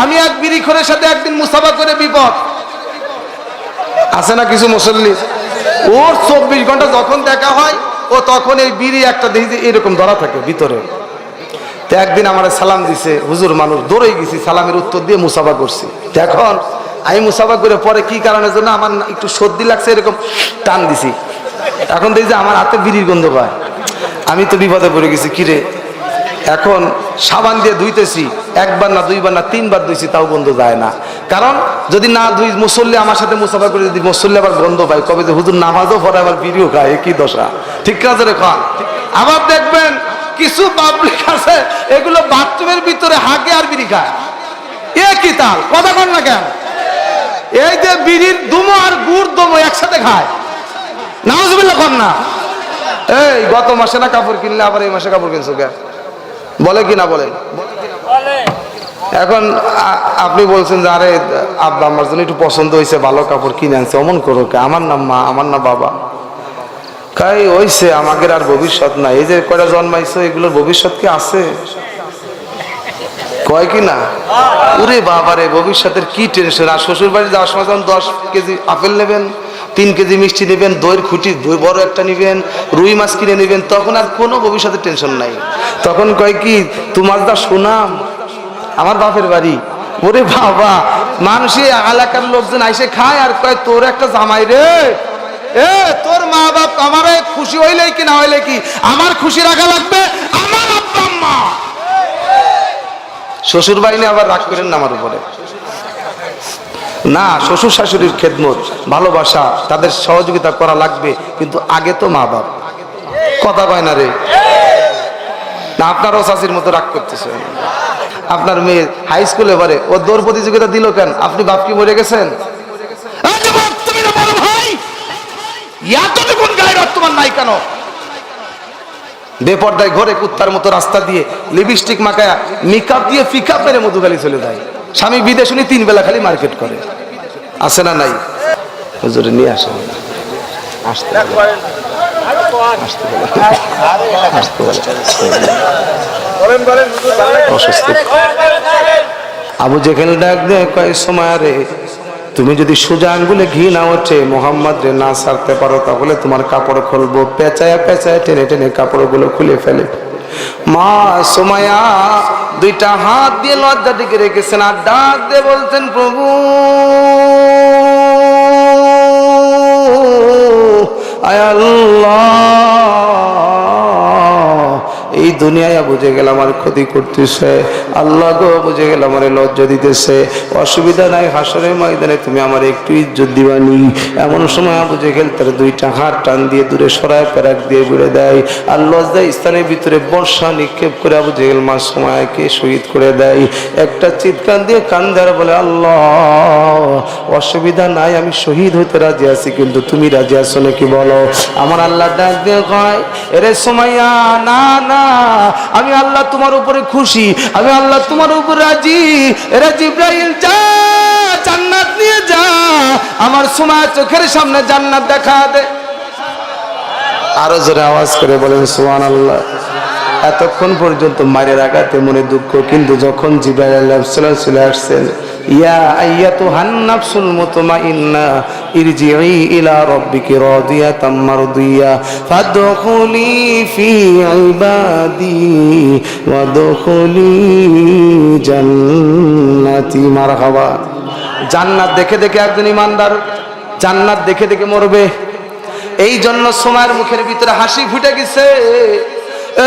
আমি এক বিড়িখোরের সাথে একদিন মুসাফা করে বিপদ আছে না কিছু মুসল্লি, ওর 24 ঘন্টা যখন দেখা হয় ও তখন এই বিড়ি একটা দেখি যে এরকম ধরা থাকে ভিতরে। তো একদিন আমার সালাম দিছে, হুজুর মানুষ দৌড়ে গেছি, সালামের উত্তর দিয়ে মুসাফা করছি। এখন আমি মুসাফা করে পরে কি কারণের জন্য আমার একটু সর্দি লাগছে, এরকম টান দিছি, এখন দেখি যে আমার হাতে বিড়ির গন্ধ পায়। আমি তো বিপদে পড়ে গেছি, কিরে এখন সাবান দিয়ে ধুইতেছি, একবার না দুইবার না তিনবার ধুইছি, তাও গন্ধ যায় না। কারণ যদি না ধুই, মুসল্লি আমার সাথে মুসাফা করে যদি মুসল্লি আবার গন্ধ পায়, কবে যে হুজুর নামাজও পড়ে আবার বিড়িও খায়, কি দশা, ঠিক কাজে খান। আবার দেখবেন কিছু পাবলিক আছে এগুলো বাথরুমের ভিতরে হাগে আর বিড়ি খায়, এ কি তাল, কথা কন না কেন? এই যে বিড়ির দুমো আর গুড় দমো একসাথে খায়, নাউজুবিল্লাহ কন না। এই গত মাসে না কাপড় কিনলে আবার এই মাসে কাপড় কিনছো কে, বলে কি না বলেন? এখন আপনি বলছেন যে আরে আব্বা আমার জন্য একটু পছন্দ হয়েছে, ভালো কাপড় কিনে আনছে, অমন করো কে, আমার নাম মা, আমার না বাবা, কাই হইছে, আমাদের আর ভবিষ্যৎ নাই, এই যে কয়টা জন্মাইছো এগুলোর ভবিষ্যৎ কি আছে? কয় কি না? ওরে বাবারে, ভবিষ্যতের কি টেনশন। আর শ্বশুর বাড়ি যাওয়ার সময় যখন 10 কেজি আপেল নেবেন, 3 কেজি মিষ্টি নেবেন, দইয়ের খুঁটি বড় একটা নেবেন, রুই মাছ কিনে নেবেন, তখন আর কোনো ভবিষ্যতের টেনশন নাই। তখন কয় কি, তোমার যা সুনাম, আমার বাপের বাড়ি। ওরে বাবা, মানুষে এলাকার লোকজন আইসে খায় আর কয় তোর একটা জামাই রে, এ তোর মা বাপ আমার খুশি হইলে কি না হইলে কি, আমার খুশি রাখা লাগবে, আমার আব্বা আম্মা। শ্বশুর বাহিনী আবার রাগ করেন না আমার উপরে, না, শ্বশুর শাশুড়ির খেদমত ভালোবাসা তাদের সহযোগিতা করা লাগবে, কিন্তু আগে তো মা বাপ। কথা কয় না রে? না আপনারও চাষির মতো রাগ করতেছে। আপনার মেয়ে হাই স্কুলে পারে, ও দৌড় প্রতিযোগিতা দিল কেন? আপনি বাপ কি মরে গেছেন? এতটুকুন গায়ের তোমার নাই কেন? বেপর্দায় ঘরে কুত্তার মতো রাস্তা দিয়ে লিপস্টিক মাখায়া মেকআপ দিয়ে ফিকা পেরে মধুখালী চলে যায়, স্বামী বিদেশ উনি 3 বেলা খালি মার্কেট করে, আছে না নাই? হুজুরে নিয়ে আসেন, আসতে অসুস্থ। আবু জেহেল ডাক দে কয়, সময় রে তুমি যদি সোজা আঙ্গুলে ঘি না ওঠে মোহাম্মদ রে না ছাড়তে পারো, তাহলে তোমার কাপড় খুলবো, পেঁচায়া পেঁচায়া টেনে টেনে কাপড়গুলো খুলে ফেলে। মা সুমাইয়া 2টা হাত দিয়ে লজ্জা দিকে রেখেছেন আর ডাক দিয়ে বলছেন, প্রভু আয় আল্লাহ, এই দুনিয়ায় বুঝে গেল আমার ক্ষতি করতেছে, আল্লাহ গো বুঝে গেল আমার লজ্জা দিতেছে, অসুবিধা নাই, হাসরের ময়দানে তুমি আমার একটু ইজ্জত দিবানি। এমন সময় বুঝে গেল তার 2টা হাত টান দিয়ে দূরে সরায় প্যারাক দিয়ে ঘুরে দেয়, আর লজ্জায় স্থানের ভিতরে বর্ষা নিক্ষেপ করে বুঝে গেল মা সময়কে শহীদ করে দেয়। একটা চিৎকার দিয়ে কান্দার বলে, আল্লাহ অসুবিধা নাই, আমি শহীদ হতে রাজি আছি, কিন্তু তুমি রাজি আছো নাকি বলো? আমার আল্লাহ ডাক দিয়ে কয়, এরে সুমাইয়া, না না, আমি আল্লাহ তোমার উপরে খুশি, আমি আল্লাহ তোমার উপরে রাজি। এরে জিবরাইল যা, জান্নাত নিয়ে যা, আমার সুমাইয়া চোখের সামনে জান্নাত দেখা দে। আরো জোরে আওয়াজ করে বলেন সুবহানাল্লাহ। এতক্ষণ পর্যন্ত মায়ের আঘাতে মনে দুঃখ, কিন্তু যখন জিবরাইল আলাইহিস সালাম চলে আসছেন, ইয়া আইয়াতুহান নাফসুল মুতমাইন্না ইরজিই ইলা রাব্বিকি রাদিয়াতাম মারদিয়া ফাদখুলি ফি ইবাদি ওয়াদখুলি জান্নাতি। মারহাবা। জান্নাত দেখে দেখে একজন ইমানদার জান্নাত দেখে দেখে মরবে, এই জন্য সময়ের মুখের ভিতরে হাসি ফুটে গেছে।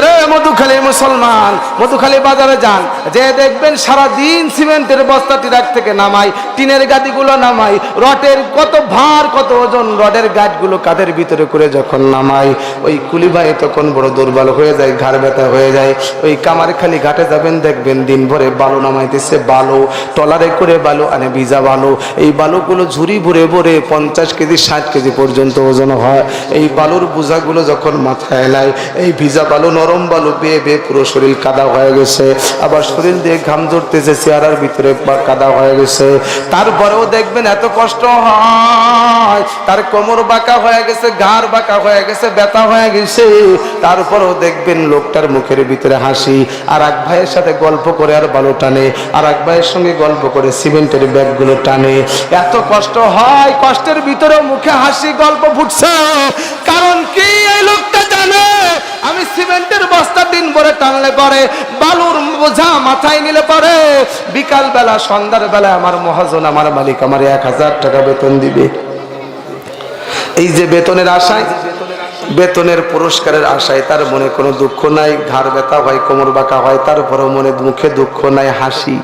রে মধুখালী মুসলমান, মধুখালী বাজারে যান, যে দেখবেন সারাদিন সিমেন্টের বস্তা ট্রাক থেকে নামাই, টিনের গাদিগুলো নামাই, রডের কত ভার কত ওজন রডের গাছগুলো কাঁধের ভিতরে করে যখন নামাই, ওই কুলি ভাই তখন বড় দুর্বল হয়ে যায়, ঘাড় ব্যথা হয়ে যায়। ওই কামারখালী ঘাটে যাবেন, দেখবেন দিন ভরে বালু নামাইতেছে, বালু টলারে করে বালু আনে, ভিজা বালু, এই বালুগুলো ঝুড়ি ভরে ভরে 50 কেজি 60 কেজি পর্যন্ত ওজন হয়। এই বালুর বোঝাগুলো যখন মাথায় এলায়, এই ভিজা বালু নরম বালু বেয়ে বেয়ে পুরো শরীর কাদা হয়ে গেছে, আবার শরীর দিয়ে ঘাম ঝরতেছে, চেহারার ভিতরে কাদা হয়ে গেছে। তারপরেও দেখবেন এত কষ্ট হয়, তার কোমর বাঁকা হয়ে গেছে, ঘাড় বাঁকা হয়ে গেছে, ব্যথা হয়ে গেছে, তারপরেও দেখবেন লোকটার মুখের ভিতরে হাসি। আর এক ভাইয়ের সাথে গল্প করে আর বালু টানে, আর এক ভাইয়ের সঙ্গে গল্প করে সিমেন্টের ব্যাগগুলো টানে। এত কষ্ট হয়, কষ্টের ভিতরেও মুখে হাসি, গল্প ফুটছে। কারণ কি? এই লোকটা জানে আমি সিমেন্টের বস্তা দিন ভরে টানলে পরে, বালুর বোঝা মাথায় নিলে পরে, বিকাল বেলা সন্ধ্যার বেলা আমার মহাজন, আমার মালিক আমার 1000 টাকা বেতন দিবে। এই যে বেতনের আশায়, বেতনের পুরস্কারের আশায় তার মনে কোনো দুঃখ নাই, ঘাড় ব্যথা হয়, কোমর বাঁকা হয়, তারপরেও মনে মুখে দুঃখ নাই, হাসি।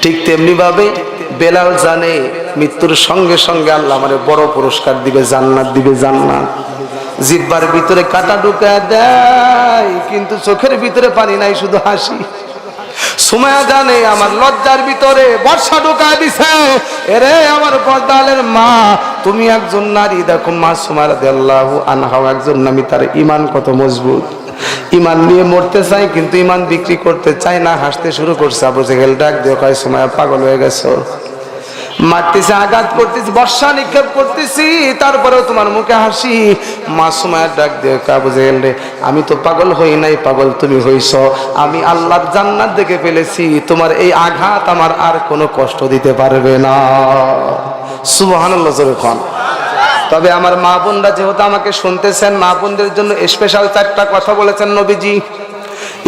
ঠিক তেমনি ভাবে বেলাল জানে মৃত্যুর সঙ্গে সঙ্গে আল্লাহ আমারে বড় পুরস্কার দিবে, জান্নাত দিবে, জান্নাত। জিহ্বার ভিতরে কাঁটা ঢুকায় দেয়, কিন্তু চোখের ভিতরে পানি নাই, শুধু হাসি। সুমাইয়া জানে আমার লজ্জার ভিতরে বর্ষা ঢুকায় দিছে। এরে আমার পর্দালের মা, তুমি একজন নারী, দেখো মা সুমাইয়া রাদিয়াল্লাহু আনহা একজন নারী, তার ঈমান কত মজবুত। ঈমান নিয়ে মরতে চাই, কিন্তু ঈমান বিক্রি করতে চায় না। হাসতে শুরু করছে। আবু জেহেল ডাক দিয়ে কয়, সুমাইয়া পাগল হয়ে গেছো, মারতেছি, আঘাত করতেছি, বর্ষা নিক্ষেপ করতেছি, তারপরেও তোমার মুখে হাসি। মা সুমাইয়া ডাক দিয়ে কয়, আবু জেহেল রে, আমি তো পাগল হই নাই, পাগল তুমি হইছ। আমি আল্লাহর জান্নাত দেখে ফেলেছি, তোমার এই আঘাত আমার আর কোনো কষ্ট দিতে পারবে না। সুবহানাল্লাহ জোরে কোন। তবে আমার মা বোনরা যেহেতু আমাকে শুনতেছেন, মা বোনদের জন্য স্পেশাল 4টা কথা বলেছেন নবীজি।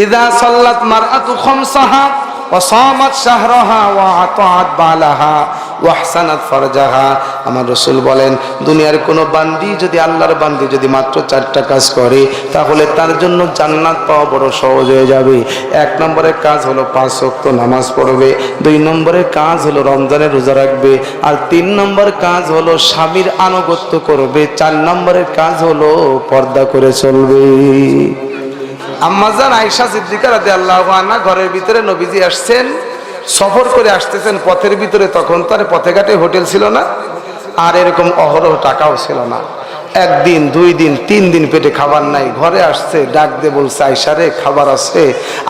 ইযা সাল্লাত মারআতু খামসাহা ওয়া সামাত শাহরাহা ওয়া আতাআত বালাহা ওয়া আহসানাত ফারজাহা। আমার রাসূল বলেন, দুনিয়ার কোন বান্দি যদি, আল্লাহর বান্দি যদি মাত্র 4টা কাজ করে, তাহলে তার জন্য জান্নাত পাওয়া বড় সহজ হয়ে যাবে। 1 নম্বরের কাজ হলো 5 ওয়াক্ত নামাজ পড়বে, 2 নম্বরের কাজ হলো রমজানের রোজা রাখবে, আর 3 নম্বর কাজ হলো স্বামীর আনুগত্য করবে, 4 নম্বরের কাজ হলো পর্দা করে চলবে। আম্মাজান আয়েশা সিদ্দিকা রাদিয়াল্লাহু আনহা ঘরের ভিতরে নবীজি আসছেন, সফর করে আসতেছেন, পথের ভিতরে তখন তার পথে ঘাটে হোটেল ছিল না, আর এরকম অহরহ টাকাও ছিল না। 1 দিন 2 দিন 3 দিন পেটে খাবার নাই, ঘরে আসছে, ডাক দিয়ে বলছে, আয়েশা রে খাবার আছে।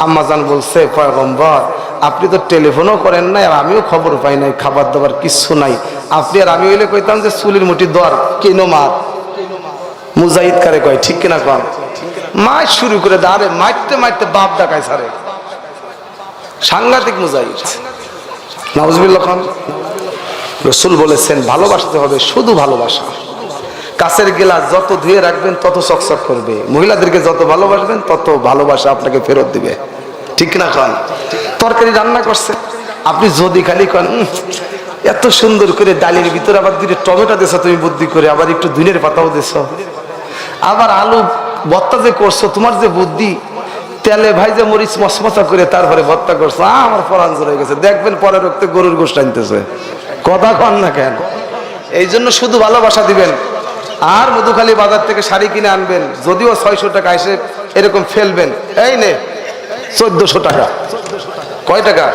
আম্মাজান বলছে, পয়গম্বর আপনি তো টেলিফোনও করেন নাই, আর আমিও খবর পাই নাই, খাবার দাবার কিচ্ছু নাই। আপনি আর আমি হইলে কইতাম যে চুলির মুঠি দর কেন মার, মুজাহিদ কারে কয়, ঠিক কিনা কন? মাছ শুরু করে দাঁড়ে, মারতে মারতে বাপ ডাকায় সারে, সাংঘাতিক মুজাহিদ। নাউজুবিল্লাহ খান। রাসূল বলেছেন ভালোবাসতে হবে, শুধু ভালোবাসা। কাছের গিলাস যত ধুয়ে রাখবেন তত চকচক করবে, মহিলাদেরকে যত ভালোবাসবেন তত ভালোবাসা আপনাকে ফেরত দিবে, ঠিক না খান? তরকারি রান্না করছে, আপনি যদি খালি কন এত সুন্দর করে ডালের ভিতরে আবার 2টা টমেটো দিছো তুমি বুদ্ধি করে, আবার একটু ধুনের পাতাও দিছো, আবার আলু ভর্তা যে করছো, তোমার যে বুদ্ধি, তেলে ভাইজে মরিচ মশমশা করে তারপরে ভর্তা করছো, আমার পরাণ জড়ে গেছে। দেখবেন পরে রক্তে গরুর গোশত আনতেছে, কথা কন না কেন? এই জন্য শুধু ভালোবাসা দিবেন। আর মধুখালী বাজার থেকে শাড়ি কিনে আনবেন, যদিও 600 টাকা এসে এরকম ফেলবেন, এই নে 1400 টাকা। কয় টাকা?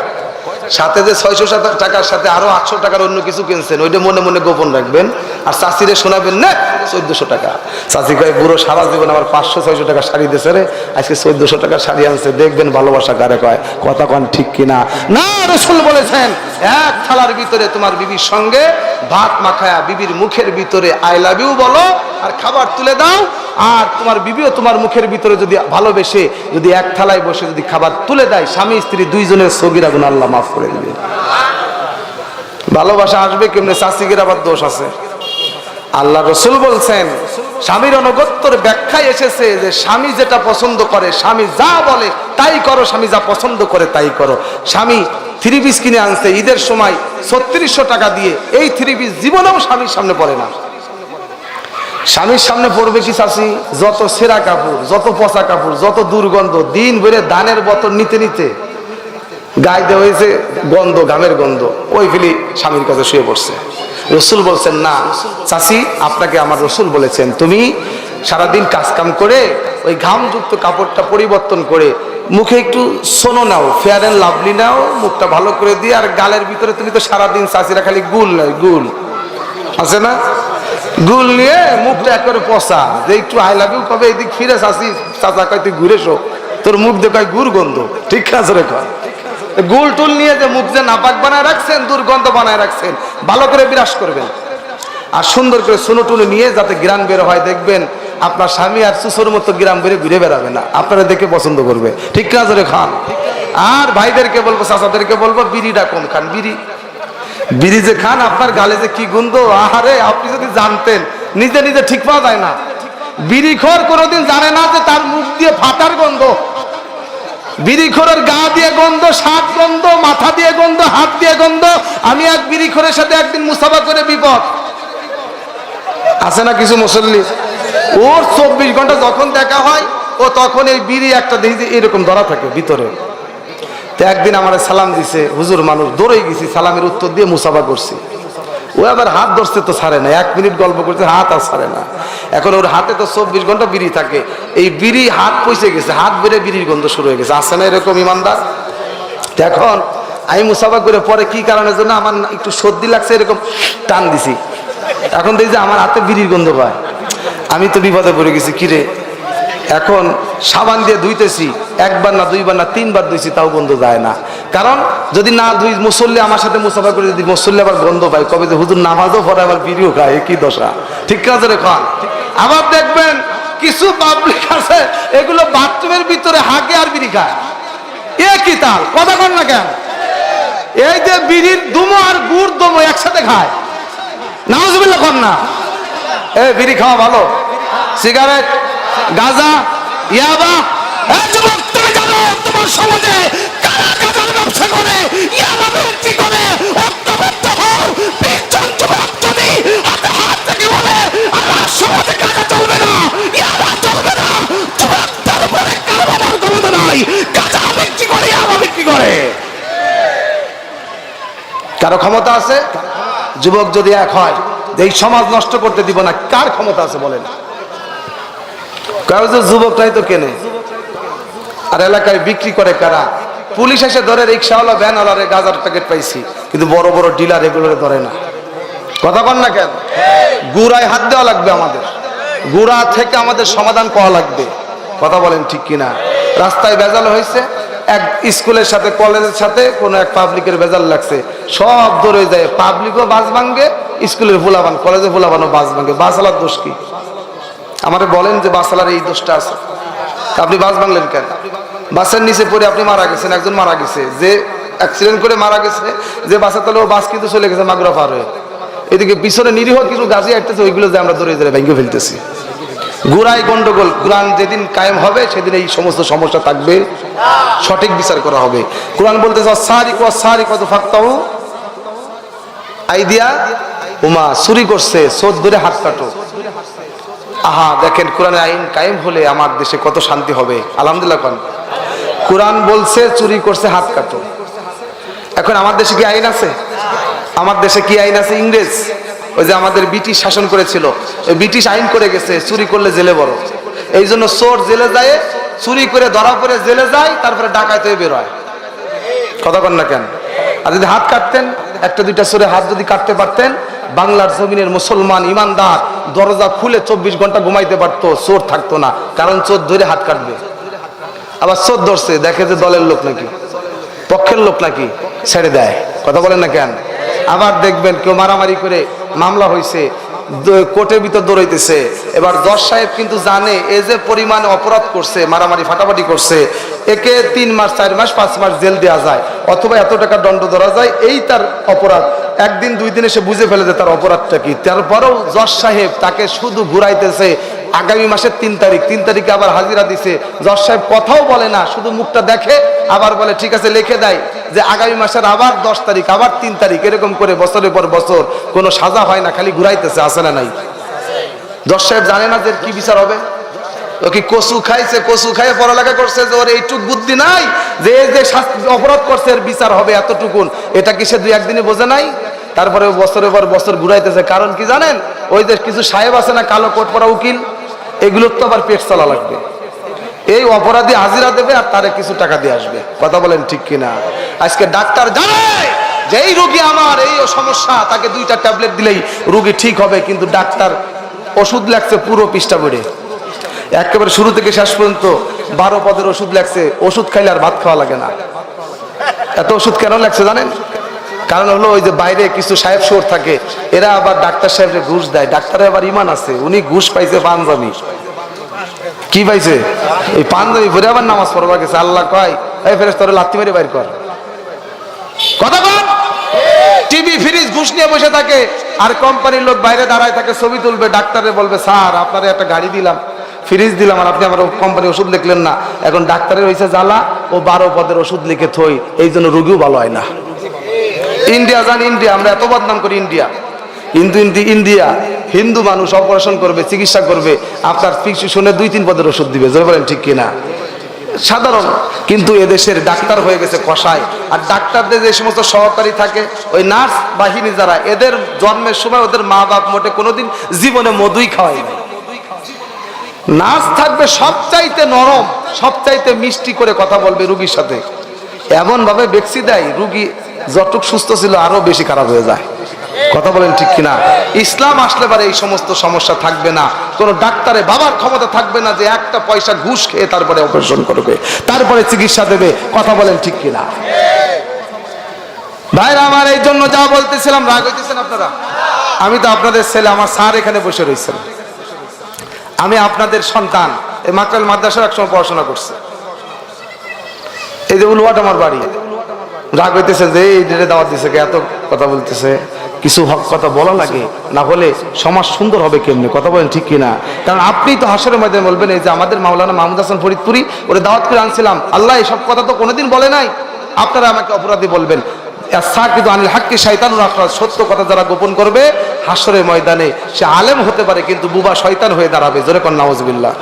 সাথে যে 600 টাকার সাথে আরো 800 টাকার অন্য কিছু কিনছেন, ওইটা মনে মনে গোপন রাখবেন, আর চাষিরে শোনাবেন না 1400 টাকা। চাষি কয় বুড়ো সারা জীবন আমার 500-600 টাকা শাড়ি দিয়েছে রে, আজকে 1400 টাকার শাড়ি আনছে, দেখবেন ভালোবাসা কারে কয়, কথা কন ঠিক কিনা? না, রাসূল বলেছেন 1 থালার ভিতরে তোমার বিবির সঙ্গে ভাত মাখায়া বিবির মুখের ভিতরে আই লাভ ইউ বলো, আর খাবার তুলে দাও, আর তোমার বিবিও তোমার মুখের ভিতরে যদি ভালোবেসে যদি 1 থালায় বসে যদি খাবার তুলে দেয়, স্বামী স্ত্রী 2 জনের সগীরা গুনাহ আল্লাহ মাফ করে দিবে। ভালোবাসা আসবে কেমনে? চাষিগের আবার দোষ আছে। আল্লাহ রাসূল বলছেন, স্বামীর অনুগত্যের ব্যাখ্যায় এসেছে যে স্বামী যেটা পছন্দ করে, স্বামী যা বলে তাই করো, স্বামী যা পছন্দ করে তাই করো। স্বামী 3 পিস কিনে আনছে ঈদের সময় 3600 টাকা দিয়ে, এই 3 পিস জীবনেও স্বামীর সামনে পড়ে না। স্বামীর সামনে পড়বে কি চাষি? যত ছেঁড়া কাপড়, যত পচা কাপড়, যত দুর্গন্ধ, দিন ভরে ধানের বোতল নিতে নিতে গায়ে দেওয়া হয়েছে গন্ধ, ঘামের গন্ধ, ওই ফেলি স্বামীর কাছে শুয়ে পড়ছে। রাসূল বলছেন, না চাচি, আপনাকে আমার রাসূল বলেছেন তুমি সারাদিন কাজকাম করে ওই ঘামযুক্ত কাপড়টা পরিবর্তন করে মুখে একটু সোনো নাও, ফেয়ার অ্যান্ড লাভলি নাও, মুখটা ভালো করে দিয়ে, আর গালের ভিতরে তুমি তো সারাদিন চাচিরা খালি গুল নাই, গুল আছে না, গুল নিয়ে মুখটা এক করে পচা, যে একটু আই লাভ ইউ কবে এদিক ফিরে আসি, চাচা কয় তুই ঘুরে শো, তোর মুখ দেখায় গুড় গন্ধ, ঠিক আছে রে কয়। গুল টুল নিয়ে যে মুখ যে নাপাক বানায় রাখছেন, দুর্গন্ধ বানায় রাখছেন, ভালো করে বিরাস করবেন আর সুন্দর করে সুনো টুনো নিয়ে যাতে গ্রাম বের হয়, দেখবেন আপনার স্বামী আর সুসোর মতো গ্রাম বেরে ঘুরে বেড়াবে না, আপনারা দেখে পছন্দ করবে, ঠিক আছে রে খান। আর ভাইদেরকে বলবো, চাচাদেরকে বলবো, বিড়িটা কম খান। বিড়ি যে খান আপনার গালে যে কি গন্ধ, আহারে আপনি যদি জানতেন, নিজে নিজে ঠিক পাওয়া যায় না। বিড়িখোর কোনোদিন জানে না যে তার মুখ দিয়ে ফাটার গন্ধ, বিড়িখোরের গা দিয়ে গন্ধ, শাক গন্ধ, মাথা দিয়ে গন্ধ, হাত দিয়ে গন্ধ। আমি এক বিড়িখোরের সাথে একদিন মুসাফা করে বিপদ আছে না কিছু মুসল্লি, ওর 24 ঘন্টা যখন দেখা হয় ও তখন এই বিড়ি একটা দেখি এরকম ধরা থাকে ভিতরে। তো একদিন আমার সালাম দিছে, হুজুর মানুষ দৌড়ে গেছি, সালামের উত্তর দিয়ে মুসাফা করছি। ও আবার হাত ধরছে তো ছাড়ে না, 1 মিনিট গল্প করছে, হাত আর ছাড়ে না। এখন ওর হাতে তো 24 ঘন্টা বিড়ি থাকে, এই বিড়ি হাত পয়সে গেছে, হাত বেড়ে বিড়ির গন্ধ শুরু হয়ে গেছে, আসে না এরকম ইমানদার। এখন আমি মুসাফা করে পরে কি কারণের জন্য আমার একটু সর্দি লাগছে, এরকম টান দিছি, এখন দেখি যে আমার হাতে বিড়ির গন্ধ পায়। আমি তো বিপদে পড়ে গেছি, কিরে এখন সাবান দিয়ে ধুইতেছি, 1 বার না 2 বার না 3 বার ধুইছি, তাও গন্ধ যায় না। কারণ যদি না ধুই, মুসল্লি আমার সাথে মুসাফা করে যদি মুসল্লি আবার গন্ধ পায়, কবে যে হুজুর নামাজও পড়ে আবার বিড়িও খায়, কি দশা, ঠিক আছে রে খান। আবার দেখবেন কিছু পাবলিক আছে, এগুলো বাথরুমের ভিতরে হাগে আর বিড়ি খায়, এ কি তাল, কথা কন না কেন? এই যে বিড়ির দুমো আর গুড় দমো একসাথে খায়, নাউজুবিল্লাহ কন না। এই বিড়ি খাওয়া ভালো, সিগারেট, গাঁজা, ইয়াবা। এই যুবক, তুমি জানো তোমার সমাজে কারা গাঁজার ব্যবসা করে, ইয়াবা বিক্রি করে? ঐক্যবদ্ধ হও, 20 জন যুবক যদি হাতে হাত থেকে বলে আমার সমাজে গাঁজা চলবে না, ইয়াবা চলবে না, যুবকদের উপরে কারো বাবার ক্ষমতা নাই, গাঁজা বিক্রি করে, ইয়াবা বিক্রি করে। কারো ক্ষমতা আছে? যুবক যদি এক হয়, এই সমাজ নষ্ট করতে দিব না, কার ক্ষমতা আছে বলেন? যুবকটাই তো কেনে, আর এলাকায় বিক্রি করে কারা? পুলিশ এসে ধরে, রিক্সাওয়ালা, ভ্যানওয়ালারে গাঁজার প্যাকেট পাইছি, কিন্তু বড় বড় ডিলার এগুলোরে ধরে না, কথা বল না কেন? গুড়ায় হাত দেওয়া লাগবে, আমাদের গুড়া থেকে আমাদের সমাধান করা লাগবে, কথা বলেন ঠিক কিনা? রাস্তায় ভেজাল হয়েছে, এক স্কুলের সাথে কলেজের সাথে কোন এক পাবলিকের ভেজাল লাগছে, সব ধরে যায়, পাবলিকও বাস ভাঙ্গে, স্কুলের ফুলাবান, কলেজে ফুলাবানও বাস ভাঙ্গে। বাসালার দোষ কি? আমারে বলেন যে বাসালার এই দোষটা আছে, আপনি বাস ভাঙলেন কেন? বাসের নিচে পড়ে আপনি মারা গেছেন, একজন মারা গেছে, যে অ্যাক্সিডেন্ট করে মারা গেছে, যে বাসের তলে বাস কিন্তু চলে গেছে মাগুরা পার হয়ে, এদিকে পিছনে নিরীহ কিছু গাছি আসতেছে, ওইগুলো যে আমরা ধরে ধরে ভেঙে ফেলতেছি। গুড়াই গন্ডগোল। কোরআন যেদিন কায়েম হবে সেদিন এই সমস্ত সমস্যা থাকবে, সঠিক বিচার করা হবে। কোরআন বলতেছে সারিক ওয়া সারিকাতু ফাকতাউ আইদিয়া উমা, চুরি করছে চোর ধরে হাত কাটো। আহা, দেখেন কোরআনের আইন কায়েম হলে আমার দেশে কত শান্তি হবে, আলহামদুলিল্লাহ। কোরআন বলছে চুরি করছে হাত কাটো। এখন আমার দেশে কি আইন আছে? আমার দেশে কি আইন আছে? ইংরেজ, ওই যে আমাদের ব্রিটিশ শাসন করেছিল, ওই ব্রিটিশ আইন করে গেছে চুরি করলে জেলে বড়। এই জন্য চোর জেলে যায়, চুরি করে ধরা পড়ে জেলে যায়, তারপরে ডাকাত হয়ে বের হয়, কথা বল না কেন? আর যদি হাত কাটতেন, একটা দুইটা চোরে হাত যদি কাটতে পারতেন, বাংলার জমিনের মুসলমান ইমানদার দরজা খুলে 24 ঘন্টা ঘুমাইতে পারতো, চোর থাকতো না। কারণ চোর ধরে হাত কাটবে, আবার চোর ধরছে দেখে যে দলের লোক নাকি, পক্ষের লোক নাকি, ছেড়ে দেয়, কথা বলেন না কেন? আবার দেখবেন কেউ মারামারি করে মামলা হয়েছে, কোর্টের ভিতর দৌড়াইতেছে। এবার জজ সাহেব কিন্তু জানে এই যে পরিমাণে অপরাধ করছে, মারামারি ফাটাফাটি করছে, একে 3 মাস 4 মাস 5 মাস জেল দেওয়া যায়, অথবা এত টাকা দণ্ড ধরা যায়, এই তার অপরাধ। 1 দিন 2 দিনে সে বুঝে ফেলে যে তার অপরাধটা কি। তারপরেও জজ সাহেব তাকে শুধু ঘুরাইতেছে, আগামী মাসের 3 তারিখ, 3 তারিখে আবার হাজিরা দিছে। জজ সাহেব কথাও বলে না, শুধু মুখটা দেখে, আবার বলে ঠিক আছে, লিখে দেয় যে আগামী মাসের আবার 10 তারিখ, আবার 3 তারিখ, এরকম করে বছরের পর বছর কোনো সাজা হয় না, খালি ঘুরাইতেছে, আছে না নাই? জজ সাহেব জানে না যে কি বিচার হবে? ও কি কচু খাইছে, কচু খাইয়ে পড়ালেখা করছে যে ওর এইটুক বুদ্ধি নাই যে যে অপরাধ করছে এর বিচার হবে এতটুকুন? এটা কি সে 2-1 দিনে বোঝে নাই? তারপরে বছরের পর বছর ঘুরাইতেছে। কারণ কি জানেন? ওই যে কিছু সাহেব আছে না, কালো কোট পরা উকিল, এগুলোর তো আবার পেট চলা লাগবে। এই অপরাধী হাজিরা দেবে আর তারে কিছু টাকা দিয়ে আসবে, কথা বলেন ঠিক কিনা? আজকে ডাক্তার জানে যে এই রোগী আমার এই সমস্যা, তাকে 2টা ট্যাবলেট দিলেই রোগী ঠিক হবে, কিন্তু ডাক্তার ওষুধ লাগছে পুরো পৃষ্ঠা ভরে, একেবারে শুরু থেকে শেষ পর্যন্ত 12 পদের ওষুধ লাগছে। ওষুধ খাইলে আর ভাত খাওয়া লাগে না। এত ওষুধ কেন লাগছে জানেন? কারণ হলো ওই যে বাইরে কিছু সাহেব শোর থাকে, এরা আবার ডাক্তার সাহেবকে ঘুষ দেয়। ডাক্তারে আবার ইমান আছে, উনি ঘুষ পাইছে পাঞ্জাবি। কি পাইছে? এই পাঞ্জাবি পরে আবার নামাজ পড়বা গেছে। আল্লাহ কয় এই ফেরেশতা লাথি মেরে বাইর কর। কথা বল। টিভি ফ্রিজ ঘুষ নিয়ে বসে থাকে, আর কোম্পানির লোক বাইরে দাঁড়ায় থাকে, ছবি তুলবে, ডাক্তারে বলবে স্যার আপনারে একটা গাড়ি দিলাম, ফ্রিজ দিলাম, আর আপনি আমার কোম্পানি ওষুধ লিখলেন না। এখন ডাক্তারের হয়েছে জ্বালা, ও 12 পদের ওষুধ লিখে থই, এই জন্য রোগীও ভালো হয় না। ইন্ডিয়া যান, ইন্ডিয়া আমরা এত বদনাম করি ইন্ডিয়া, কিন্তু ইন্ডিয়া হিন্দু মানুষ অপারেশন করবে, চিকিৎসা করবে, আপনার প্রেসক্রিপশনে 2-3 পদের ওষুধ দিবে। জোরে বলেন ঠিক কিনা? সাধারণ। কিন্তু এদেশের ডাক্তার হয়ে গেছে কসাই। আর ডাক্তারদের যে সমস্ত সহকারী থাকে, ওই নার্স বাহিনী যারা, এদের জন্মের সময় ওদের মা বাপ মোটে কোনোদিন জীবনে মধুই খাওয়ায় না। নার্স থাকবে সবচাইতে নরম, সবচাইতে মিষ্টি করে কথা বলবে রুগীর সাথে, এমন ভাবে ভ্যাকসিন দেয় রুগী যতটুক সুস্থ ছিল আরো বেশি খারাপ হয়ে যায়। কথা বলেন ঠিক কিনা? ইসলাম আসলে পারে এই সমস্ত সমস্যা থাকবে না। কোন ডাক্তারে বাবার ক্ষমতা থাকবে না যে একটা পয়সা ঘুষ খেয়ে তারপরে অপারেশন করবে, তারপরে চিকিৎসা দেবে। কথা বলেন ঠিক কিনা? ভাইরা আমার, এই জন্য যা বলতেছিলাম, রাগ হইতেছেন আপনারা? আমি তো আপনাদের ছেলে, আমার স্যার এখানে বসে রয়েছেন, আমি আপনাদের সন্তান। এই মাকরাল মাদ্রাসার একসময় পড়াশোনা করছে। এই যে উলওয়াট আমার বাড়ি। রাগ হইতেছে যে এই দাওয়াত দিছে, এত কথা বলতেছে। কিছু হক কথা বলা লাগে, না হলে সমাজ সুন্দর হবে কেমনে? কথা বলেন ঠিক কিনা? কারণ আপনি তো হাসরের ময়দানে বলবেন এই যে আমাদের মাওলানা মাহমুদ হাসান ফরিদপুরি ওরে দাওয়াত করে আনছিলাম, আল্লাহ এসব কথা তো কোনোদিন বলে নাই, আপনারা আমাকে অপরাধী বলবেন। কিন্তু আনিল হাক্কি শয়তানুর আখরাজ, সত্য কথা যারা গোপন করবে হাসরের ময়দানে সে আলেম হতে পারে কিন্তু বুবা শয়তান হয়ে দাঁড়াবে। জোরে কোন নাউজুবিল্লাহ।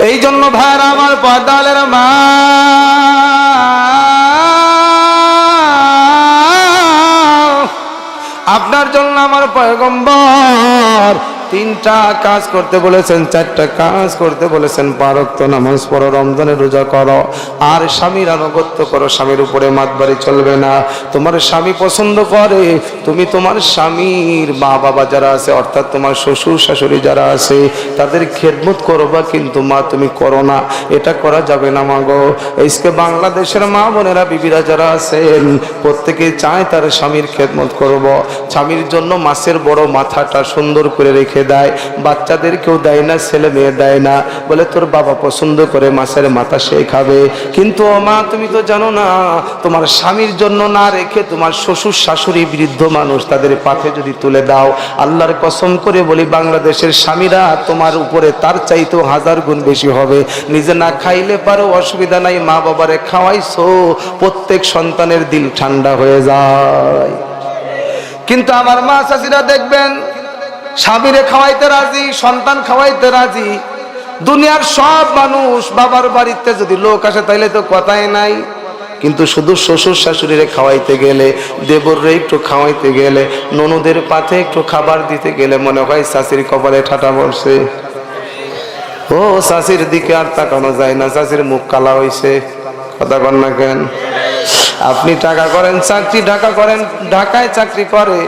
এই জন্য ভাইরা আমার, পর্দালের মা, আপনার জন্য আমার পয়গম্বর 3টা কাজ করতে বলেছেন, 4টা কাজ করতে বলেছেন। 5 ওয়াক্ত নামাজ পড়ো, রমজানের রোজা করো, আর স্বামীর আনুগত্য করো। স্বামীর উপরে মাতবাড়ি চলবে না। তোমার স্বামী পছন্দ করে, তুমি তোমার স্বামীর মা বাবা যারা আছে, অর্থাৎ তোমার শ্বশুর শাশুড়ি যারা আছে, তাদের খেদমত করবা, কিন্তু মা তুমি করো না, এটা করা যাবে না মা গো। এইসকে বাংলাদেশের মা বোনেরা বিবিরা যারা আছেন, প্রত্যেকে চায় তার স্বামীর খেদমত করব। স্বামীর জন্য মাছের বড় মাথাটা সুন্দর করে রেখে দেয়, বাচ্চাদেরকেও দেয় না, ছেলে মেয়ে দেয় না, বলে তোর বাবা পছন্দ করে মাছের মাথা সে খাবে। কিন্তু ও মা, তুমি তো জানো না, তোমার স্বামীর জন্য না রেখে তোমার শ্বশুর শাশুড়ি বৃদ্ধ মানুষ, তাদের পাথে যদি তুলে দাও, আল্লাহর কসম করে বলি বাংলাদেশের স্বামীরা তোমার উপরে তার চাইতেও 1000 গুণ বেশি হবে। নিজে না খাইলে পারো অসুবিধা নাই, মা বাবারে খাওয়াইছো, প্রত্যেক সন্তানের দিল ঠান্ডা হয়ে যায়। কিন্তু আমার মা চাচিরা দেখবেন স্বামীরে খাওয়াইতে রাজি, সন্তান খাওয়াইতে রাজি। দুনিয়ার সব মানুষ, বাবার বাড়িতে যদি লোক আসে তাইলে তো কথাই নাই, কিন্তু শুধু শ্বশুর শাশুড়িরে খাওয়াইতে গেলে, দেবররে একটু খাওয়াইতে গেলে, ননদের পাতে একটু খাবার দিতে গেলে মনে হয় শাশুড়ি কপালে ঠাটা পড়ছে। ও শাশুড়ির দিকে আর তাকানো যায় না, শাশুড়ির মুখ কালা হইছে। কথা কন না কেন? আপনি টাকা করেন, চাকরি ঢাকা করেন, ঢাকায় চাকরি করে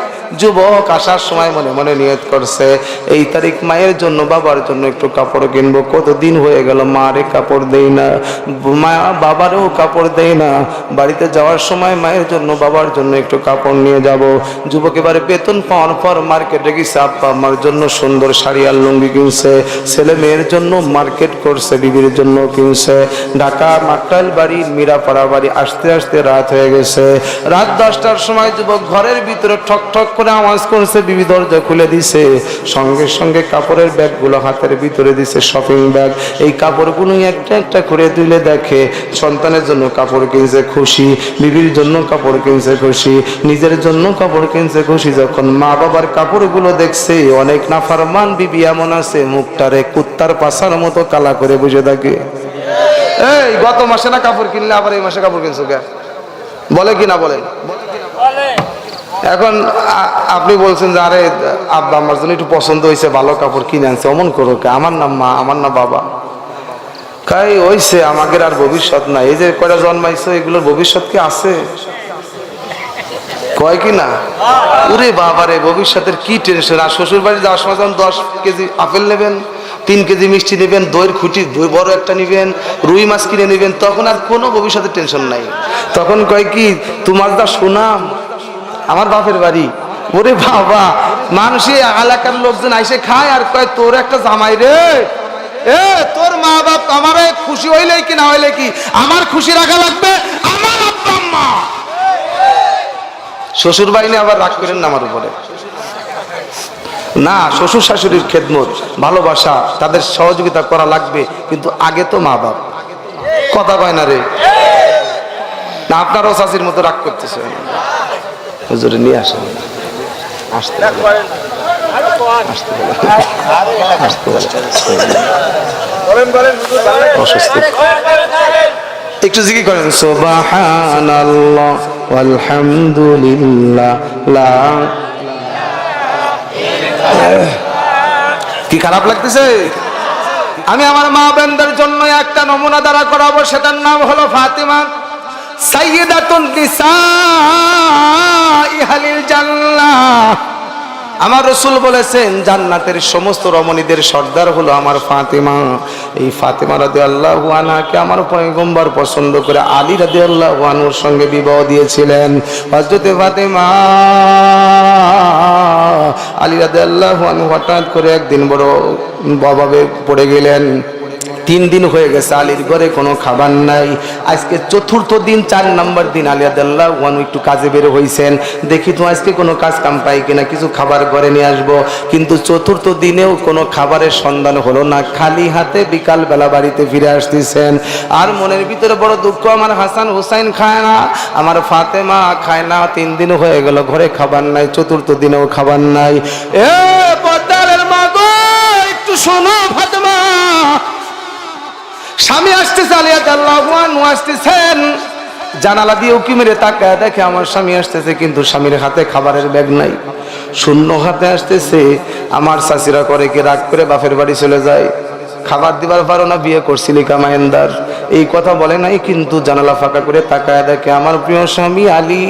যুবক আসার সময় মনে মনে নিয়ত করছে এই তারিখ মায়ের জন্য বাবার জন্য একটু কাপড় কিনবো। কতদিন হয়ে গেল মারে কাপড় দেই না, মা বাবারও কাপড় দেই না। বাড়িতে যাওয়ার সময় মায়ের জন্য বাবার জন্য একটু কাপড় নিয়ে যাব। যুবক এবারে বেতন পাওয়ার পর মার্কেটে গেছে, আব্বা আমার জন্য সুন্দর শাড়ি আর লুঙ্গি কিনছে, ছেলে মেয়ের জন্য মার্কেট করছে, বিবির জন্য কিনছে। ঢাকা মাকটাইল বাড়ি, মিরাপাড়া বাড়ি, আসতে আসতে রাত হয়ে গেছে। রাত 10টার সময় যুবক ঘরের ভিতরে ঠক ঠক করে আওয়াজ করছে, বিবি দরজা খুলে দিছে, সঙ্গে সঙ্গে কাপড়ের ব্যাগগুলো হাতের ভিতরে দিছে, শপিং ব্যাগ। এই কাপড়গুলো একটা একটা করে তুলে দেখে সন্তানের জন্য কাপড় কিনছে খুশি, বিবির জন্য কাপড় কিনছে খুশি, নিজের জন্য কাপড় কিনছে খুশি। যখন মা বাবার কাপড়গুলো দেখছে, অনেক নাফরমান বিবি এমন আছে মুখটারে কুত্তার পাছার মতো কালা করে বুঝে থাকে। এই গত মাসে না কাপড় কিনলে আবার এই মাসে কাপড় কিনছো কে? বলে কি না বলেন? এখন আপনি বলছেন যে আরে আব্বা আমার জন্য একটু পছন্দ হয়েছে, ভালো কাপড় কিনে আনছে, অমন করো কে? আমার নাম মা, আমার না বাবা। কাই হইছে, আমাদের আর ভবিষ্যৎ নাই। এই যে কয়টা জন্মাইছো, এগুলোর ভবিষ্যৎ কি আছে? কয় কি না? ওরে বাবারে, ভবিষ্যতের কি টেনশন। আর শ্বশুর বাড়ি যাওয়ার সময় যখন 10 কেজি আপেল নেবেন, 3 কেজি মিষ্টি নেবেন, দইয়ের খুঁটি বড় একটা নেবেন, রুই মাছ কিনে নেবেন, তখন আর কোনো ভবিষ্যতের টেনশন নাই। তখন কয় কি, তোমার যা সুনাম, আমার বাপের বাড়ি। ওরে বাবা, মানুষে এলাকার লোকজন আইসে খায় আর কয় তোর একটা জামাই রে, এ তোর মা বাপ আমার খুশি হইলে কি না হইলে কি, আমার খুশি রাখা লাগবে আমার আব্বা আম্মা। শ্বশুর বাড়ি নিয়ে আবার রাগ করেন না আমার উপরে না। শ্বশুর শাশুড়ির খেদমত, ভালোবাসা, তাদের সহযোগিতা করা লাগবে, কিন্তু আগে তো মা বাপ। কথা কয় না রে? না আপনারও চাষির মতো রাগ করতেছে? হুজুরে নিয়ে আসেন, আসতে একটু জিকির করেন, সুবহানাল্লাহ আলহামদুলিল্লাহ। কি খারাপ লাগতেছে? আমি আমার মা বোনদের জন্য একটা নমুনা দ্বারা করাবো, সেটার নাম হলো ফাতিমা, সাইয়্যিদাতুন নিসাই আহলিল জান্নাহ। আমার রাসূল বলেছেন জান্নাতের সমস্ত রমণীদের সর্দার হলো আমার ফাতিমা। এই ফাতিমা রাদিয়াল্লাহু আনহাকে আমার পয়গম্বর পছন্দ করে আলী রাদিয়াল্লাহু আনহুর সঙ্গে বিবাহ দিয়েছিলেন। হযরত ফাতিমা, আলী রাদিয়াল্লাহু আনহু হঠাৎ করে একদিন বড় অভাবে পড়ে গেলেন। 3 দিন হয়ে গেছে আলীর ঘরে কোনো খাবার নাই। আজকে 4র্থ দিন, 4 নম্বর দিন আলী রাদিয়াল্লাহু আনহু একটু কাজে বের হইছেন, দেখি তো আজকে কোনো কাজ কাম পাই কিনা, কিছু খাবার ঘরে নিয়ে আসবো। কিন্তু 4র্থ দিনেও কোনো খাবারের সন্ধান হলো না, খালি হাতে বিকাল বেলা বাড়িতে ফিরে আসতেছেন। আর মনের ভিতরে বড় দুঃখ, আমার হাসান হুসাইন খায় না, আমার ফাতেমা খায় না। 3 দিন হয়ে গেল, ঘরে খাবার নাই, 4র্থ দিনেও খাবার নাই। এ পদ্মালের মা গো, একটু শোনো ফাতেমা, স্বামী আসতেছে, আলী রাদিয়াল্লাহু আনহু আসতেছেন। জানালা দিয়ে উকি মেরে তাকায় দেখে আমার স্বামী আসতেছে, কিন্তু স্বামীর হাতে খাবারের ব্যাগ নাই, শূন্য হাতে আসতেছে। আমার চাচিরা করে কি, রাগ করে বাপের বাড়ি চলে যায়। খাবার দিবার পারো না, বিয়ে করছিলি কামাইন্দার, এই কথা বলে নাই, কিন্তু জানালা ফাঁকা করে তাকায় দেখে আমার প্রিয় স্বামী আলী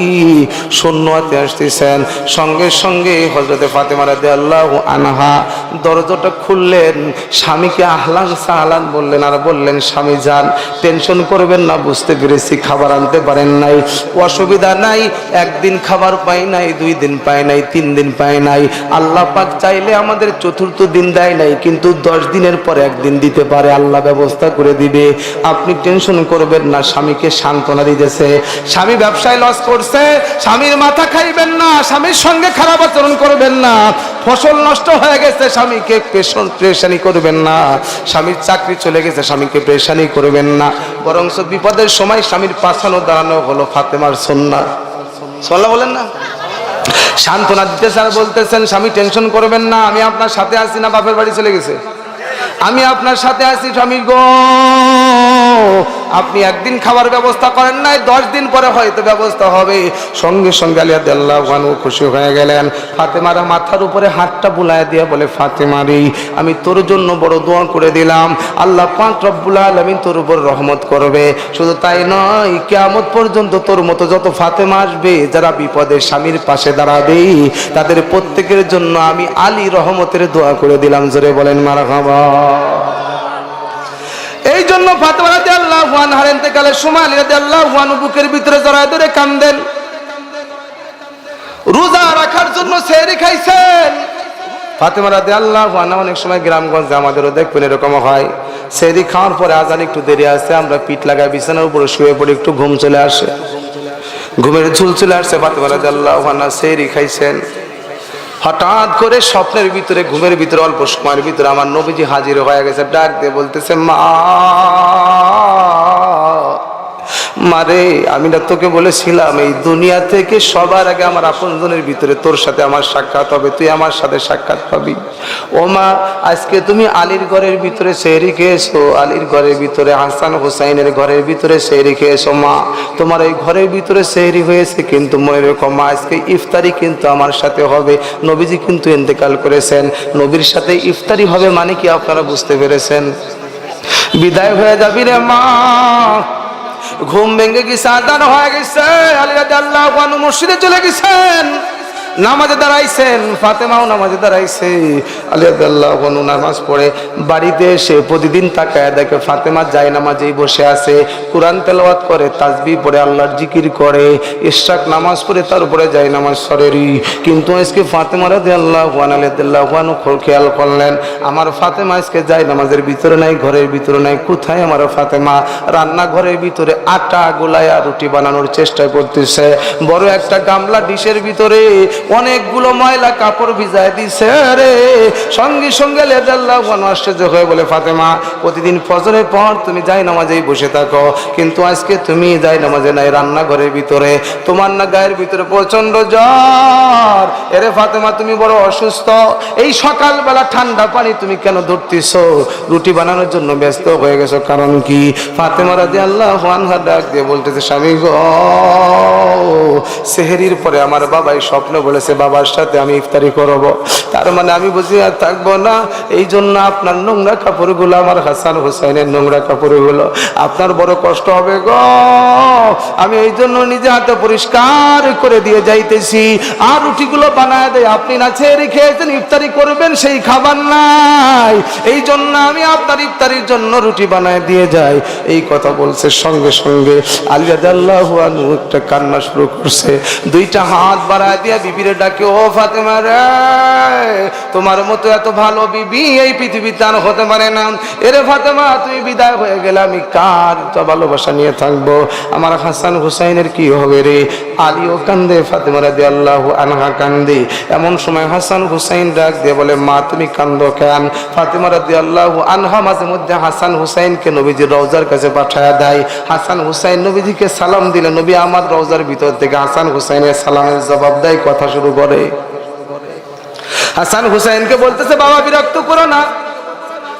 শূন্য হাতে আসতেছেন। সঙ্গে সঙ্গে হযরতে ফাতেমা রাদিয়াল্লাহু আনহা দরজাটা খুললেন, স্বামীকে আহলান সাহলান বললেন, আর বললেন, স্বামী যান, টেনশন করবেন না, বুঝতে পেরেছি খাবার আনতে পারেন নাই, অসুবিধা নাই। 1 দিন খাবার পাই নাই, 2 দিন পাই নাই, 3 দিন পাই নাই, আল্লাহ পাক চাইলে আমাদের 4র্থ দিন দেয় নাই, কিন্তু 10 দিনের পরে 1 দিন দিতে পারে, আল্লাহ ব্যবস্থা করে দিবে, আপনি টেনশন করবেন না। স্বামীকে সান্ত্বনা দিতেছে। স্বামী ব্যবসায় লস করছে, স্বামীর মাথা খাইবেন না, স্বামীর সঙ্গে খারাপ আচরণ করবেন না, ফসল নষ্ট হয়ে গেছে, স্বামীকে পেরেশানি করবেন না, স্বামীর চাকরি চলে গেছে, স্বামীকে পেরেশানি করবেন না, বরং বিপদের সময় স্বামীর পাছানো দাঁড়ানো হলো ফাতেমার সুন্নাত। সুবহানাল্লাহ বলেন না? সান্ত্বনা দিতেছেন আর বলতেছেন, স্বামী টেনশন করবেন না, আমি আপনার সাথে আছি না, বাপের বাড়ি চলে গেছে, আমি আপনার সাথে আছি স্বামী গো। আপনি 1 দিন খাবার ব্যবস্থা করেন নাই, 10 দিন পরে হয়তো ব্যবস্থা হবে। সঙ্গে সঙ্গে আলী রাদিয়াল্লাহু আনহু খুশি হয়ে গেলেন। ফাতেমার মাথার উপরে হাতটা বুলায় দিয়ে বলে, ফাতেমা রে, আমি তোর জন্য বড় দোয়া করে দিলাম, আল্লাহ পাক রব্বুল আলামিন তোর উপর রহমত করবে। শুধু তাই নয়, কিয়ামত পর্যন্ত তোর মতো যত ফাতেমা আসবে, যারা বিপদে স্বামীর পাশে দাঁড়াবে, তাদের প্রত্যেকের জন্য আমি আলী রহমতের দোয়া করে দিলাম। জোরে বলেন মারহাবা। এই জন্য ফাতেমা রাদিয়াল্লাহু আনহার ইন্তেকালের সময় আলী রাদিয়াল্লাহু আনহু বুকের ভিতরে জড়ায় ধরে কাঁদেন। রোজা রাখার জন্য সেহরি খাইছেন। ফাতেমা রাদিয়াল্লাহু আনহা, অনেক সময় গ্রামগঞ্জে আমাদেরও দেখবেন এরকম হয়, সেহরি খাওয়ার পরে আজান একটু দেরি আসে, আমরা পিঠ লাগাই বিছানার উপরে শুয়ে পড়ে, একটু ঘুম চলে আসে, ঘুমের ঝুল চলে আসছে। ফাতেমা রাদিয়াল্লাহু আনহা সেহরি খাইছেন, হঠাৎ করে স্বপ্নের ভিতরে, ঘুমের ভিতরে অল্প সময়ের ভিতরে আমার নবীজি হাজির হয়ে গেছে। ডাক দিয়ে বলতেছে, মা মারে, আমি না তোকে বলেছিলাম এই দুনিয়া থেকে সবার আগে আমার আপনজনের ভিতরে তোর সাথে আমার সাক্ষাৎ হবে, তুই আমার সাথে সাক্ষাৎ পাবি। ও মা, আজকে তুমি আলীর ঘরের ভিতরে সেহরি খেয়েছো, আলীর ঘরের ভিতরে হাসান হুসাইনের ঘরের ভিতরে সেহরি খেয়েছো। মা, তোমার এই ঘরের ভিতরে সেহরি হয়েছে, কিন্তু মনে রেখো মা, আজকে ইফতারি কিন্তু আমার সাথে হবে। নবীজি কিন্তু ইন্তেকাল করেছেন, নবীর সাথে ইফতারি হবে মানে কি আপনারা বুঝতে পেরেছেন? বিদায় হয়ে যাবি রে মা, ঘুম ভেঙে গেছে, আজান হয়ে গেছে, আলী রাদিয়াল্লাহু আনহু মসজিদে চলে গেছেন, নামাজে দাঁড়াইছেন, ফাতেমাও নামাজে দাঁড়াইছে। আলী রাদিয়াল্লাহু আনহু নামাজ পড়ে বাড়িতে এসে প্রতিদিন তাকায় দেখে ফাতেমা যায় নামাজেই বসে আছে, কোরআন তেলাওয়াত করে, তাসবিহ পড়ে, আল্লাহর জিকির করে, ইশরাক নামাজ পড়ে তারপরে যায় নামাজ সরেরি। কিন্তু আজকে ফাতেমা রাদিয়াল্লাহু আনহু খেয়াল করলেন, আমার ফাতেমা আজকে যায় নামাজের ভিতরে নাই, ঘরের ভিতরে নাই। কোথায় আমার ফাতেমা? রান্নাঘরের ভিতরে আটা গোলায়া রুটি বানানোর চেষ্টা করতেছে। বড় একটা গামলা ডিশের ভিতরে অনেকগুলো ময়লা কাপড় ভিজায় দিছে রে। সঙ্গে সঙ্গে রাদিয়াল্লাহু আনহু আশ্চর্য হয়ে বলে, ফাতেমা, প্রতিদিন ফজরের পর তুমি যাই নামাজেই বসে থাকো, কিন্তু আজকে তুমি যাই নামাজে নাই, রান্নাঘরের ভিতরে। তোমার না গায়ের ভিতরে প্রচন্ড জ্বর? এরে ফাতেমা, তুমি বড় অসুস্থ, এই সকালবেলা ঠান্ডা পানি তুমি কেন ধরতেছো? রুটি বানানোর জন্য ব্যস্ত হয়ে গেছো, কারণ কি? ফাতেমা রাদিয়াল্লাহু আনহা ডাক দিয়ে বলতেছে, স্বামী গো, সেহরির পরে আমার বাবাই স্বপ্ন বলেছে বাবার সাথে আমি ইফতারি করব, তার মানে আমি বুঝি আর থাকবো না। এই জন্য আপনার নোংরা কাপড়গুলো, আমার হাসান হুসাইনের নোংরা কাপড়গুলো, আপনার বড় কষ্ট হবে গো। আমি এই জন্য নিজে হাতে পরিষ্কার করে দিয়ে যাইতেছি, আর রুটিগুলো বানায় দেয়, আপনি না ছেড়ে খেয়েছেন, ইফতারি করবেন, সেই খাবার নাই, এই জন্য আমি আপনার ইফতারির জন্য রুটি বানায় দিয়ে যাই। এই কথা বলছে, সঙ্গে সঙ্গে আলী রাদিয়াল্লাহু আনহু একটা কান্না শুরু করছে, দুইটা হাত বাড়ায় দিয়া বিবিরে ডাকে, ও ফাতেমা রে, তোমার মতো এত ভালো বিবি এই পৃথিবীতে আর হতে পারে না। এরে ফাতেমা, তুমি বিদায় হয়ে গেলে আমি কার ভালোবাসা নিয়ে থাকবো? আমার হাসান হুসাইনের কি হবে রে? আলীও কান্দে, ফাতেমা রাদিয়াল্লাহু আনহা কান্দে। এমন সময় হাসান হুসাইন ডাক দিয়ে বলে, মা তুমি কান্দো কেন? ফাতেমা রাদিয়াল্লাহু আনহা মাঝে মধ্যে হাসান হুসাইনকে নবীজির রওজার কাছে পাঠায়া দেয়। হাসান হুসাইন নবীজিকে সালাম দিলে নবী আমার রওজার ভিতর থেকে হাসান হুসাইনের সালামের জবাব দেয়, কথা শুরু করে। হাসান হুসাইনকে বলতেছে, বাবা বিরক্ত করো না,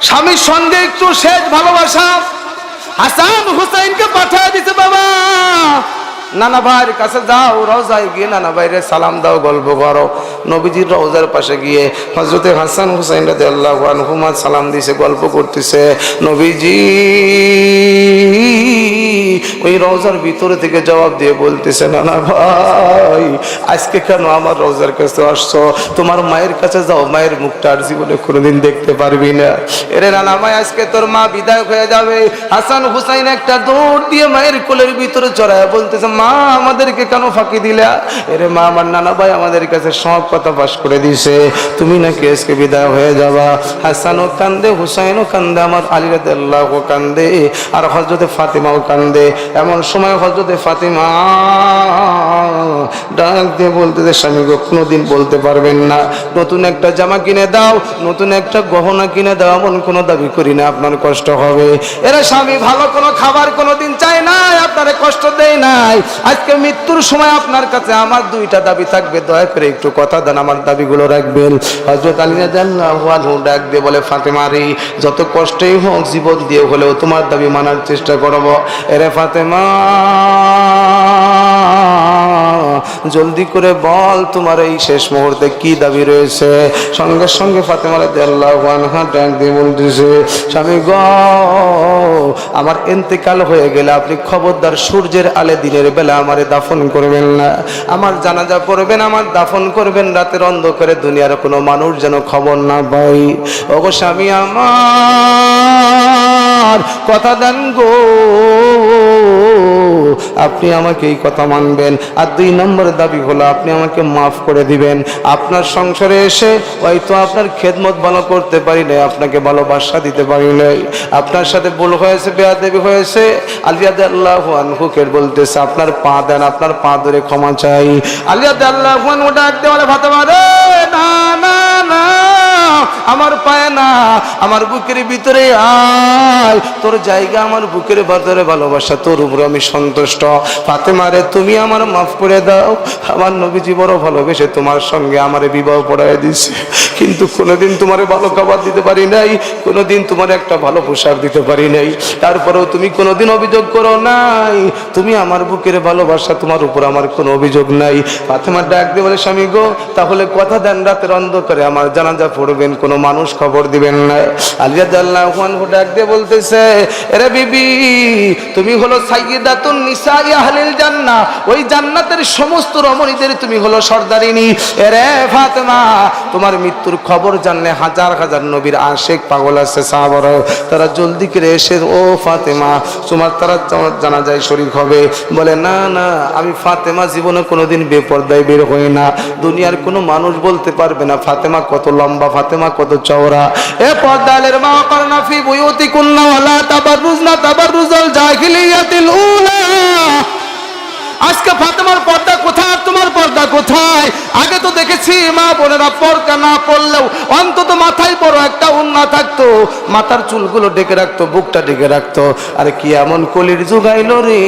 স্বামীর সঙ্গে একটু শেষ ভালোবাসা। হাসান হুসাইনকে পাঠিয়ে দিতে, বাবা নানা ভাইয়ের কাছে যাও, রওজায় গিয়ে নানা ভাইরে সালাম দাও, গল্প করো। নবীজির রওজার পাশে গিয়ে হযরতে হাসান হুসাইন রাদিয়াল্লাহু আনহুমা সালাম দিছে, গল্প করতেছে। নবীজি ওই রওজার ভিতরে থেকে জবাব দিয়ে বলতেছে, নানা ভাই আজকে কেন আমার রওজার কাছে আসছো? তোমার মায়ের কাছে যাও, মায়ের মুখটা আর জীবনে কোনোদিন দেখতে পারবি না। এরে নানা ভাই, আজকে তোর মা বিদায় হয়ে যাবে। হাসান হুসাইন একটা দৌড় দিয়ে মায়ের কোলের ভিতরে চড়ায় বলতেছে, মা আমাদেরকে কেন ফাঁকি দিলা? এরে মা, আমার নানা ভাই আমাদের কাছে সব কথা ফাঁস করে দিছে, তুমি নাকি আজকে বিদায় হয়ে যাবা। হাসানও কান্দে, হুসাইনও কান্দে, আমার আলী রাদিয়াল্লাহু কান্দে, আর হযরতে ফাতিমাও কান্দে। এমন সময় হযরতে ফাতিমা ডাক দিয়ে বলতেছে, স্বামী গো, কোনোদিন বলতে পারবেন না নতুন একটা জামা কিনে দাও, নতুন একটা গহনা কিনে দাও, এমন কোনো দাবি করি না আপনার কষ্ট হবে। এরা স্বামী ভালো কোনো খাবার কোনোদিন চায় নাই, আপনারে কষ্ট দেয় নাই। আজকে মৃত্যুর সময় আপনার কাছে আমার দুইটা দাবি থাকবে, দয়া করে একটু কথা দেন, আমার দাবিগুলো রাখবেন। হযরত আলী রাদিয়াল্লাহু আনহু ডাক দিয়ে বলে, ফাতেমা রে, যত কষ্টই হোক জীবন দিয়ে হলেও তোমার দাবি মানার চেষ্টা করব। এরে ফাতেমা, জলদি করে বল তোমার এই শেষ মুহূর্তে কি দাবি রয়েছে? সঙ্গে সঙ্গে ফাতেমা রাদিয়াল্লাহু আনহা ডাক দিয়ে বলতেছে, স্বামী গো, আমার ইন্তেকাল হয়ে গেলে আপনি খবরদার সূর্যের আলে দিনের বেলা আমারে দাফন করবেন না, আমার জানাজা পড়বেন, আমার দাফন করবেন রাতের অন্ধকারে, দুনিয়ার কোনো মানুষ যেন খবর না পায়। ওগো স্বামী আমার, কথা দেন গো, আপনি আমাকে এই কথা মানবেন। আর 2 নম্বর দাবি হলো আপনি আমাকে মাফ করে দিবেন। আপনার সংসারে এসে হয়তো আপনার খেদমত ভালো করতে পারি নাই, আপনাকে ভালোবাসা দিতে পারি নাই, আপনার সাথে ভুল হয়েছে, বেয়াদবি হয়েছে। আলী রাদিয়াল্লাহু আনহু কে বলতেছে, আপনার পা দেন, আপনার পা ধরে ক্ষমা চাই। আলী রাদিয়াল্লাহু আনহু ডাক দিয়ে বলে, ফাতেমা রে, না না না, আমার পায়ে না, আমার বুকের ভিতরে আয়, তোর জায়গা আমার বুকের ভিতরে, ভালোবাসা তোর উপরে আমি সন্তুষ্ট। ফাতেমা রে, তুমি আমার মাফ করে দাও, আমার নবীজি বড় ভালোবেসে তোমার সঙ্গে আমার বিবাহ পড়ায় দিছে, কিন্তু কোনোদিন তোমারে ভালো খাবার দিতে পারি নাই, কোনোদিন তোমার একটা ভালো পোশাক দিতে পারি নাই, তারপরেও তুমি কোনোদিন অভিযোগ করো নাই, তুমি আমার বুকের ভালোবাসা, তোমার উপর আমার কোনো অভিযোগ নাই। ফাতেমা ডাক দিয়ে বলে, স্বামী গো, তাহলে কথা দেন রাতের অন্ধকারে আমার জানাজা পড়বেন, কোনো মানুষ খবর দিবেন না। আলী রাদিয়াল্লাহু আনহু ডাক দিয়ে বলতেছে, আরে বিবি, তুমি হলো সাইয়্যিদাতুন নিসাই আহলিল জান্নাহ, ওই জান্নাতের সমস্ত রমণীদের তুমি হলো সর্দারিনী। আরে ফাতেমা, তোমার মৃত্যুর খবর জানলে হাজার হাজার নবীর আশিক পাগল আছে সাহাবারা, তারা জলদি করে এসে ও ফাতেমা তোমার তারা জানাজায় শরীক হবে। বলে না না, আমি ফাতেমা জীবনে কোনোদিন বেপরদায় বের হই না, দুনিয়ার কোনো মানুষ বলতে পারবে না ফাতেমা কত লম্বা, ফাতেমা কত চওড়া। এ পর্দালের মা করনা ফি বুয়ুতিকুন্না ওয়ালা তাবাররুজনা তাবাররুজাল জাহিলিয়াতিল উলা। আজকে ফাতেমার পর্দা কোথায়, তোমার পর্দা কোথায়? আগে তো দেখেছি মা বোনেরা পর্দা না পড়লেও অন্তত মাথায় বড় একটা ওড়না থাকতো, মাথার চুলগুলো ঢেকে রাখতো, বুকটা ঢেকে রাখতো। আরে কি এমন কলির যুগ আইলো রে,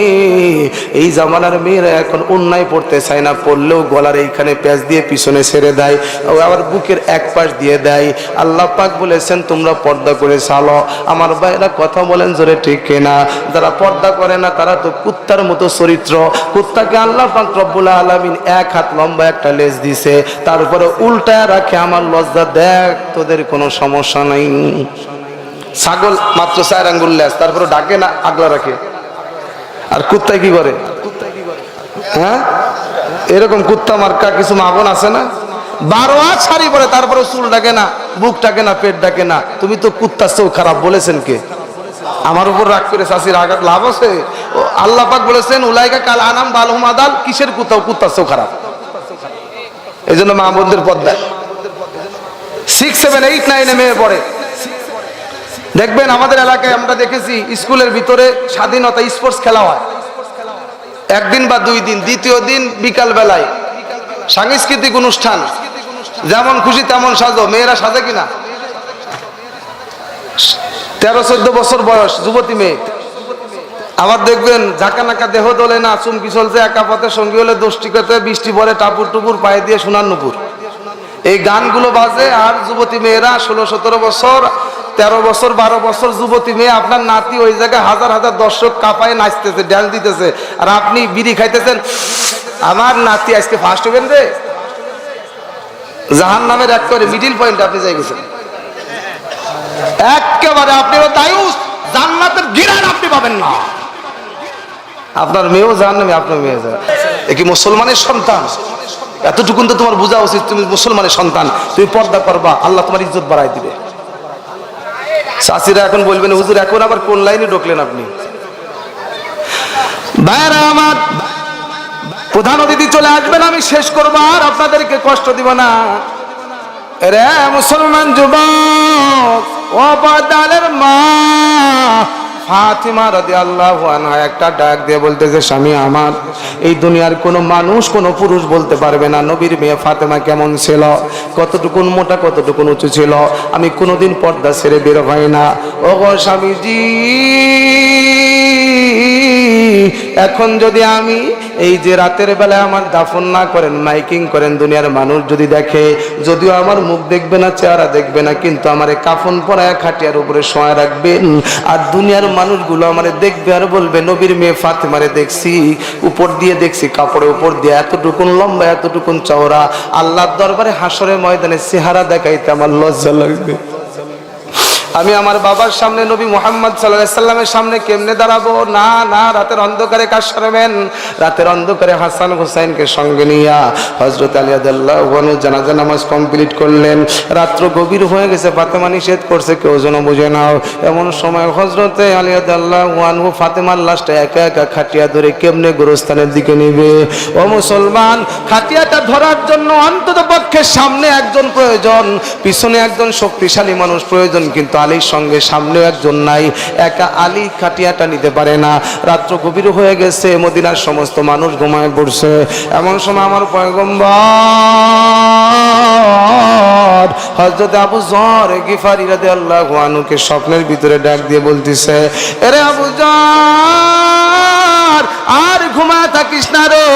এই জামানার মেয়েরা এখন ওড়নাই পড়তে চায় না, পড়লেও গলার এইখানে প্যাঁচ দিয়ে পিছনে ছেড়ে দেয়, আবার বুকের এক পাশ দিয়ে দেয়। আল্লাহ পাক বলেছেন তোমরা পর্দা করে চালো। আমার ভাইরা কথা বলেন জোরে ঠিক কিনা? যারা পর্দা করে না তারা তো কুত্তার মতো চরিত্র। কুত্তাকে আল্লাহ পাক রব্বুল আলামিন এক হাত লম্বা একটা লেজ দিছে, তার উপরে উল্টায় রাখে। আমার লজ্জা দেখ, তোদের কোনো সমস্যা নাই। ছাগল মাত্র 4 আঙ্গুল লেজ, তারপরে ডাকে না, আগলা রাখে। আর কুত্তায় কি করে? হ্যাঁ, এরকম কুত্তা মার্কা কিছু মাগন আছে না, 12 হাত শাড়ি পরে, তারপরে চুল ডাকে না, বুক ডাকে না, পেট ডাকে না। তুমি তো কুত্তার চেয়েও খারাপ, বলেছেন কে? আমার উপর রাগ করে চাষির আঘাত লাভ আছে? আল্লাহ পাক বলেছেন উলাইকা কাল আনাম বালহুম আদাল। কিসের কুত্তা? কুত্তার চেয়েও খারাপ। এই জন্য মা বোনদের পর্দায় 6, 7, 8, 9 মেয়ে পড়ে। দেখবেন আমাদের এলাকায় আমরা দেখেছি স্কুলের ভিতরে স্বাধীনতা স্পোর্টস খেলা হয়, একদিন বা 2 দিন। দ্বিতীয় দিন বিকাল বেলায় সাংস্কৃতিক অনুষ্ঠান, যেমন খুশি তেমন সাজো। মেয়েরা সাজে কিনা? 13-14 বছর বয়স যুবতী মেয়ে, আবার দেখবেন ঝাঁকা নাকা দেহ দোলে না, চুমকি চলছে, একা পথে সঙ্গী হলে দোষ্টিকতে, বৃষ্টি পরে টাপুর টুপুর, পায়ে দিয়ে সোনার নুপুর, এই গানগুলো বাজে। আর যুবতী মেয়েরা 16-17 বছর, 13 বছর, 12 বছর যুবতী মেয়ে, আপনার নাতি ওই জায়গায় হাজার হাজার দর্শক কাঁপায় নাচতেছে, ড্যান্স দিতেছে, আর আপনি বিড়ি খাইতেছেন। আমার নাতি আজকে ফার্স্ট হবেন রে, জাহান নামের এক করে মিডিল পয়েন্ট আপনি যাই গেছেন একেবারে। আপনি দায়ুস, জান্নাতের ঘিরান আপনি পাবেন না। আপনার মেয়েও জাহান্নামে, আপনার মেয়ে যায়। এ কি মুসলমানের সন্তান? এতটুকুন তো তোমার বোঝা উচিত, তুমি মুসলমানের সন্তান, তুমি পর্দা করবা, আল্লাহ তোমার ইজ্জত বাড়াই দিবে। চাষিরা এখন বলবেন হুজুর এখন আবার কোন লাইনে ঢুকলেন আপনি? ভাইরা আমার, প্রধান অতিথি চলে আসবেন, আমি শেষ করবো, আর আপনাদেরকে কষ্ট দিব না। রে মুসলমান যুবক, ও পর্দালের মা ফাতিমা রাদিয়াল্লাহু আনহা একটা ডাক দিয়ে বলতেছে, স্বামী আমার, এই দুনিয়ার কোনো মানুষ, কোনো পুরুষ বলতে পারবে না নবীর মেয়ে ফাতেমা কেমন ছিল, কতটুকুন মোটা, কতটুকুন উঁচু ছিল। আমি কোনোদিন পর্দা ছেড়ে বের হয় না। ও গো স্বামীজি, এখন যদি আমি এই যে রাতের বেলায় আমার দাফন না করেন, মাইকিং করেন, দুনিয়ার মানুষ যদি দেখে, যদিও আমার মুখ দেখবে না, চেহারা দেখবে না, কিন্তু আমারে কাফন পরায় খাটিয়ার উপরে শোয়া রাখবেন। আর দুনিয়ার মানুষগুলো আমারে দেখবে আর বলবে নবীর মেয়ে ফাতেমারে দেখছি, উপর দিয়ে দেখছি, কাপড়ের উপর দিয়ে এতটুকুন লম্বা, এতটুকুন চওড়া। আল্লাহর দরবারে হাসরের ময়দানে চেহারা দেখাইতে আমার লজ্জা লাগবে। আমি আমার বাবার সামনে, নবী মুহাম্মদ সাল্লাল্লাহু আলাইহি সাল্লামের সামনে কেমনে দাঁড়াবো? না না, রাতের অন্ধকারে কাজ সারবেন। রাতের অন্ধকারে হাসান হুসাইনকে সঙ্গে নিয়া হযরত আলী রাদিয়াল্লাহু আনহু জানাজা নামাজ কমপ্লিট করলেন। রাত্র গভীর হয়ে গেছে, ফাতেমা নিষেধ করছে, কেউ যেন বুঝে নাও। এমন সময় হযরত আলী রাদিয়াল্লাহু আনহু ফাতেমার লাশটা একা একা খাটিয়া ধরে কেমনে গোরস্থানের দিকে নিবে? ও মুসলমান, খাটিয়াটা ধরার জন্য অন্তত পক্ষে সামনে একজন প্রয়োজন, পিছনে একজন শক্তিশালী মানুষ প্রয়োজন, কিন্তু আলীর সঙ্গে সামনেও একজন নাই। একা আলী খাটিয়াটা নিতে পারে না। রাত্র গভীর হয়ে গেছে, মদিনার সমস্ত মানুষ ঘুমায় পড়ছে। এমন সময় আমার পয়গম্বর হযরত আবু যর গিফারি রাদিয়াল্লাহু আনহুকে স্বপ্নের ভিতরে ডাক দিয়ে বলতেছে, আরে আবু যর, আর ঘুমায় থাকিস না রে,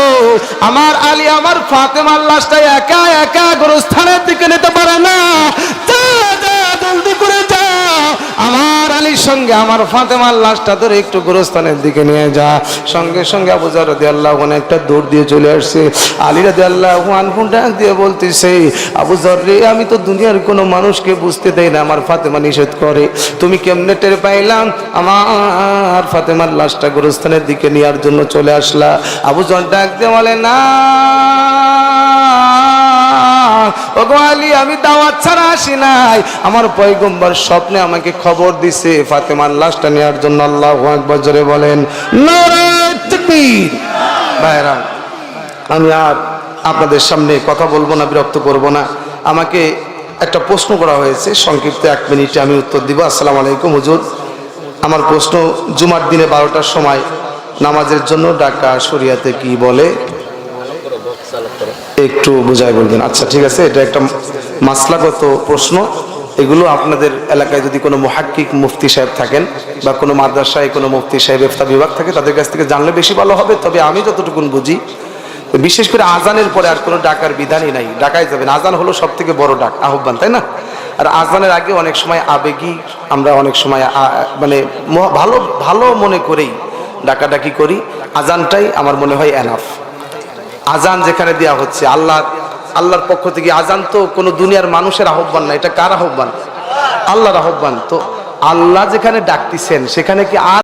আমার আলী আমার ফাতেমার লাশটা একা একা গোরস্থানের দিকে নিতে পারে না, জলদি করে যা, আমার আলীর সঙ্গে আমার ফাতেমার লাশটা ধরে একটু গোরস্থানের দিকে নিয়ে যা। সঙ্গে সঙ্গে আবু যর রাদিয়াল্লাহু আনহু একটা দৌড় দিয়ে চলে আসছে। আলী রাদিয়াল্লাহু আনহু ডাক দিয়ে বলতেছে, আবু যর রে, আমি তো দুনিয়ার কোনো মানুষকে বুঝতে দেই না আমার ফাতেমা নিষেধ করে, তুমি কেমনে টের পাইলাম আমার ফাতেমার লাশটা গোরস্থানের দিকে নেওয়ার জন্য চলে আসলা? আবু যর ডাক দিয়ে বলে, না ওগো আলী, আমি দাওয়াত ছাড়া আসি নাই, আমার পয়গম্বর স্বপ্নে আমাকে খবর দিছে ফাতেমার লাশটা নেওয়ার জন্য। আল্লাহু আকবার, জোরে বলেন নারে তাকবীর। ভাইরা, আমি আর আপনাদের সামনে কথা বলবো না, বিরক্ত করব না। আমাকে একটা প্রশ্ন করা হয়েছে, সংক্ষিপ্ত 1 মিনিটে আমি উত্তর দিব। আসসালামু আলাইকুম হুজুর, আমার প্রশ্ন, জুমার দিনে 12টার সময় নামাজের জন্য ডাকা শরিয়াতে কি বলে? একটু বুঝাই বলবেন। আচ্ছা ঠিক আছে, এটা একটা মাসলাগত প্রশ্ন। এগুলো আপনাদের এলাকায় যদি কোনো মুহাক্কিক মুফতি সাহেব থাকেন বা কোনো মাদ্রাসায় কোনো মুফতি সাহেব ইফতা বিভাগ থাকে, তাদের কাছ থেকে জানলে বেশি ভালো হবে। তবে আমি যতটুকু বুঝি, বিশেষ করে আজানের পরে আর কোনো ডাকার বিধানই নাই, ডাকাই যাবেন। আজান হলো সব থেকে বড় ডাক, আহ্বান, তাই না? আর আজানের আগে অনেক সময় আবেগী আমরা অনেক সময় মানে ভালো ভালো মনে করেই ডাকাডাকি করি। আজানটাই আমার মনে হয় এনাফ। আজান যেখানে দেওয়া হচ্ছে আল্লাহর পক্ষ থেকে, আজান তো কোনো দুনিয়ার মানুষের আহ্বান না, এটা কার আহ্বান? আল্লাহর আহ্বান। তো আল্লাহ যেখানে ডাকতেছেন সেখানে কি আর